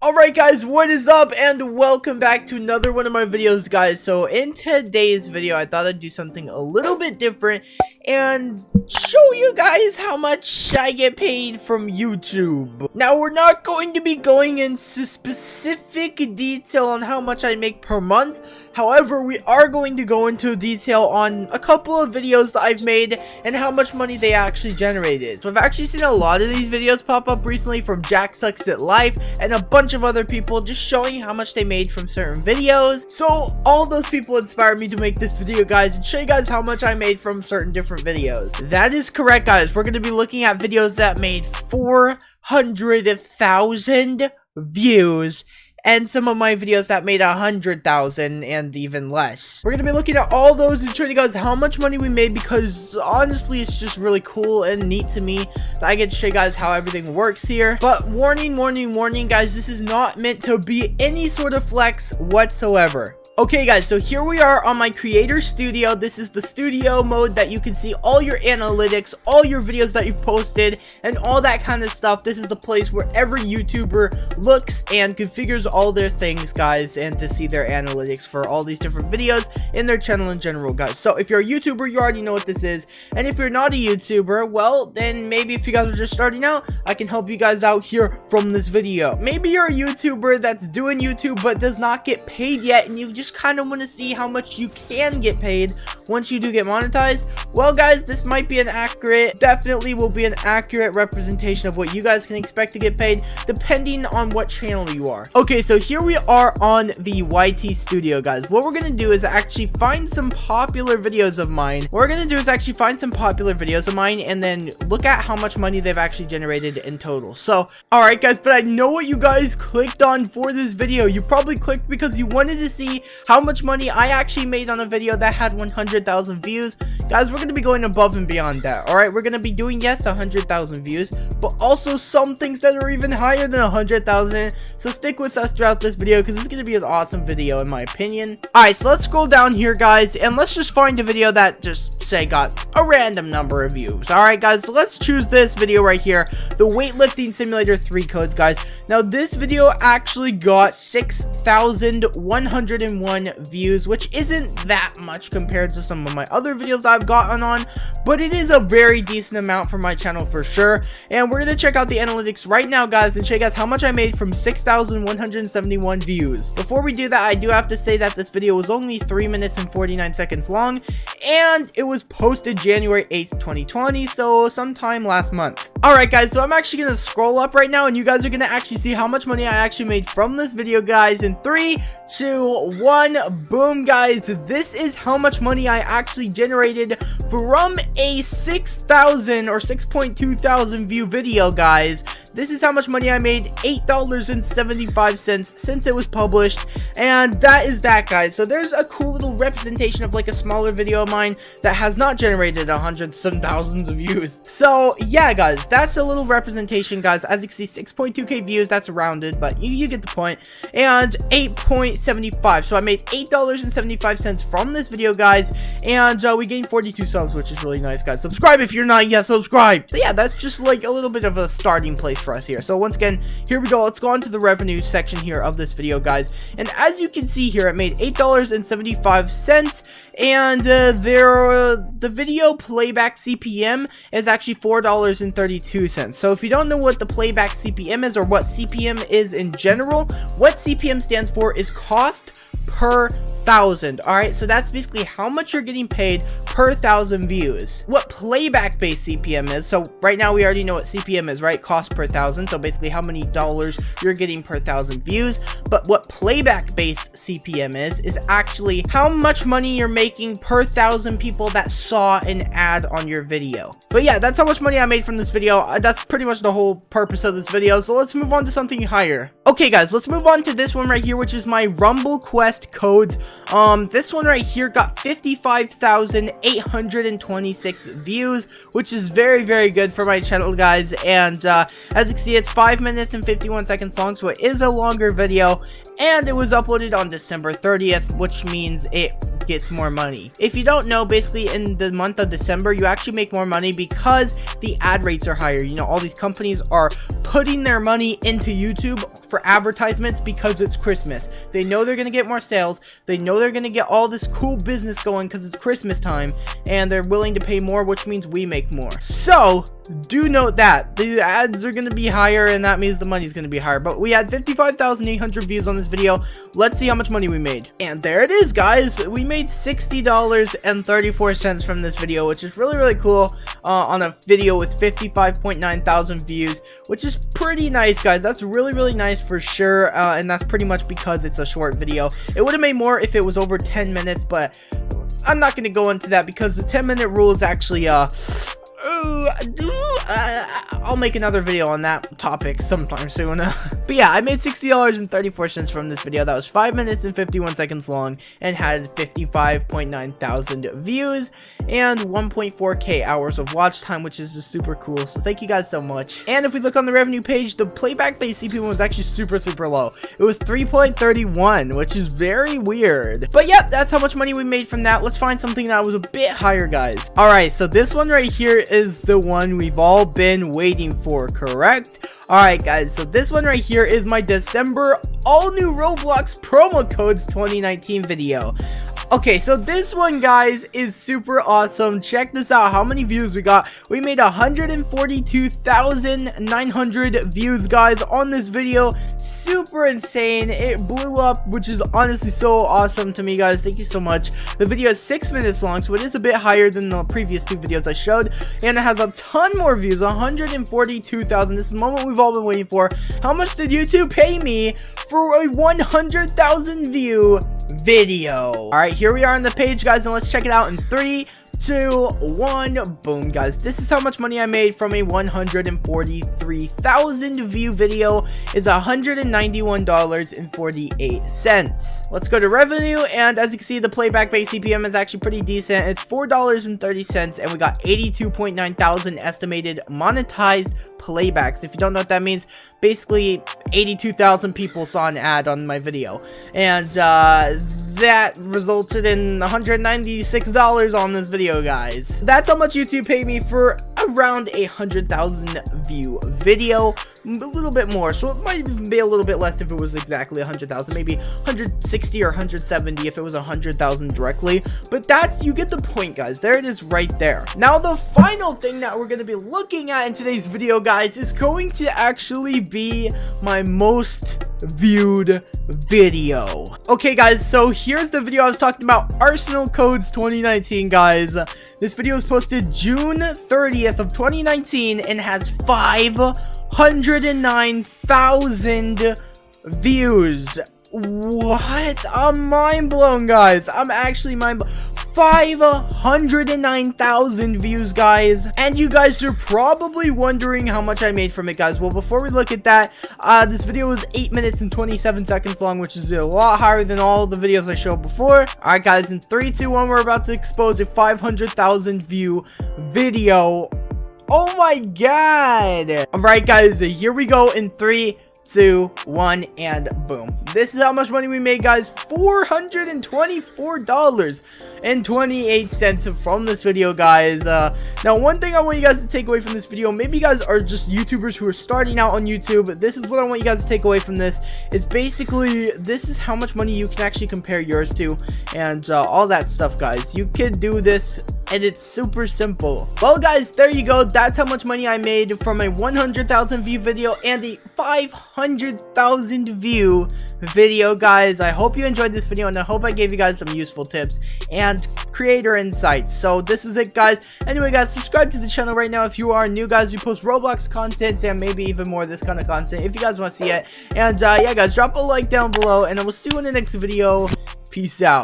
Alright guys, what is up and welcome back to another one of my videos, guys. So in today's video I thought I'd do something a little bit different and show you guys how much I get paid from YouTube. Now we're not going to be going into specific detail on how much I make per month. However, we are going to go into detail on a couple of videos that I've made and how much money they actually generated. So I've actually seen a lot of these videos pop up recently from Jack Sucks at Life and a bunch of other people just showing how much they made from certain videos. So all those people inspired me to make this video, guys, and show you guys how much I made from certain different videos. That is correct, guys. We're going to be looking at videos that made 400,000 views and some of my videos that made 100,000 and even less. We're gonna be looking at all those and showing you guys how much money we made, because honestly it's just really cool and neat to me that I get to show you guys how everything works here. But warning, guys, this is not meant to be any sort of flex whatsoever. Okay guys, so here we are on my creator studio. This is the studio mode that you can see all your analytics, all your videos that you've posted, and all that kind of stuff. This is the place where every YouTuber looks and configures all their things, guys, and to see their analytics for all these different videos in their channel in general, guys. So if you're a YouTuber, you already know what this is. And if you're not a YouTuber, well, then maybe if you guys are just starting out, I can help you guys out here from this video. Maybe you're a YouTuber that's doing YouTube but does not get paid yet, and you just kind of want to see how much you can get paid once you do get monetized. Well guys, this might be definitely will be an accurate representation of what you guys can expect to get paid depending on what channel you are. Okay, so here we are on the YT studio, guys. What we're gonna do is actually find some popular videos of mine. And then look at how much money they've actually generated in total. So alright guys, but I know what you guys clicked on for this video. You probably clicked because you wanted to see how much money I actually made on a video that had 100,000 views. Guys, we're going to be going above and beyond that. Alright, we're going to be doing, yes, 100,000 views, but also some things that are even higher than 100,000. So stick with us throughout this video because it's going to be an awesome video in my opinion. Alright, so let's scroll down here, guys, and let's just find a video that just, say, got a random number of views. Alright guys, so let's choose this video right here, the weightlifting simulator 3 codes, guys. Now this video actually got 6,101 views, which isn't that much compared to some of my other videos that I've gotten on, but it is a very decent amount for my channel for sure. And we're gonna check out the analytics right now, guys, and show you guys how much I made from 6,171 views. Before we do that, I do have to say that this video was only 3 minutes and 49 seconds long, and it was posted January 8th, 2020, so sometime last month. Alright guys, so I'm actually gonna scroll up right now, and you guys are gonna actually see how much money I actually made from this video, guys, in 3, 2, 1, boom, guys. This is how much money I actually generated from a 6,000 or 6.2 thousand view video, guys. This is how much money I made, $8.75 since it was published, and that is that, guys. So there's a cool little representation of like a smaller video of mine that has not generated hundreds and thousands of views. So yeah, guys, that's a little representation, guys. As you can see, 6.2k views, that's rounded, but you get the point, and 8.75. So I made $8.75 from this video, guys, and we gained 42 subs, which is really nice, guys. Subscribe if you're not yet subscribed. So yeah, that's just like a little bit of a starting place for us here. So once again, here we go. Let's go on to the revenue section here of this video, guys. And as you can see here, it made $8.75, and the video playback CPM is actually $4.32. So if you don't know what the playback CPM is, or what CPM is in general, what CPM stands for is cost per thousand. Alright, so that's basically how much you're getting paid per 1,000 views. What playback based CPM is, so right now we already know what CPM is, right? Cost per thousand, so basically how many dollars you're getting per 1,000 views. But what playback based CPM is actually how much money you're making per 1,000 people that saw an ad on your video. But yeah, that's how much money I made from this video. That's pretty much the whole purpose of this video, so let's move on to something higher. Okay guys, let's move on to this one right here, which is my Rumble Quest codes. This one right here got 55,826 views, which is very good for my channel, guys. And as you can see, it's 5 minutes and 51 seconds long, so it is a longer video, and it was uploaded on December 30th, which means it gets more money. If you don't know, basically in the month of December, you actually make more money because the ad rates are higher. You know, all these companies are putting their money into YouTube for advertisements because it's Christmas. They know they're going to get more sales. They know they're going to get all this cool business going because it's Christmas time, and they're willing to pay more, which means we make more. So do note that the ads are going to be higher, and that means the money's going to be higher. But we had 55,800 views on this video. Let's see how much money we made. And there it is, guys. We made $60.34 from this video, which is really cool, on a video with 55.9 thousand views, which is pretty nice, guys. That's really nice for sure. And that's pretty much because it's a short video. It would have made more if it was over 10 minutes, but I'm not going to go into that because the 10-minute rule is actually I'll make another video on that topic sometime soon. But yeah, I made $60.34 from this video. That was 5 minutes and 51 seconds long and had 55.9 thousand views and 1.4k hours of watch time, which is just super cool. So thank you guys so much. And if we look on the revenue page, the playback based CPM was actually super low. It was 3.31, which is very weird. But yeah, that's how much money we made from that. Let's find something that was a bit higher, guys. All right, so this one right here is the one we've all been waiting for, correct? Alright guys, so this one right here is my December all new Roblox promo codes 2019 video. Okay, so this one, guys, is super awesome. Check this out, how many views we got. We made 142,900 views, guys, on this video. Super insane. It blew up, which is honestly so awesome to me, guys. Thank you so much. The video is 6 minutes long, so it is a bit higher than the previous two videos I showed, and it has a ton more views, 142,000. This is the moment we've all been waiting for. How much did YouTube pay me for a 100,000 view video? Alright, here we are on the page, guys, and let's check it out in 3, 2, 1. Boom, guys. This is how much money I made from a 143,000 view video. Is $191.48. Let's go to revenue, and as you can see, the playback base CPM is actually pretty decent. It's $4.30, and we got 82.9 thousand estimated monetized playbacks. If you don't know what that means, basically 82,000 people saw an ad on my video, and that resulted in $196 on this video, guys. That's how much YouTube paid me for around 100,000 view video. A little bit more, so it might even be a little bit less if it was exactly 100,000, maybe 160 or 170 if it was 100,000 directly. But that's, you get the point, guys. There it is right there. Now the final thing that we're going to be looking at in today's video, guys, is going to actually be my most viewed video. Okay, guys, so here's the video I was talking about, Arsenal Codes 2019, guys. This video was posted June 30th of 2019 and has 509,000 views. What? I'm mind blown, guys. I'm actually mind blown. 509,000 views, guys. And you guys are probably wondering how much I made from it, guys. Well, before we look at that, this video was 8 minutes and 27 seconds long, which is a lot higher than all the videos I showed before. All right, guys, in 3, 2, 1, we're about to expose a 500,000 view video. Oh my god. All right, guys, here we go in 3, 2, 1, and boom. This is how much money we made, guys. $424.28 from this video, guys. Now, one thing I want you guys to take away from this video, maybe you guys are just YouTubers who are starting out on YouTube. This is what I want you guys to take away from this, is basically, this is how much money you can actually compare yours to, and all that stuff, guys. You could do this, and it's super simple. Well, guys, there you go. That's how much money I made from a 100,000 view video and a 500,000 view video, guys. I hope you enjoyed this video, and I hope I gave you guys some useful tips and creator insights. So this is it, guys. Anyway, guys, subscribe to the channel right now if you are new, guys. We post Roblox content and maybe even more of this kind of content if you guys want to see it. And yeah, guys, drop a like down below, and I will see you in the next video. Peace out.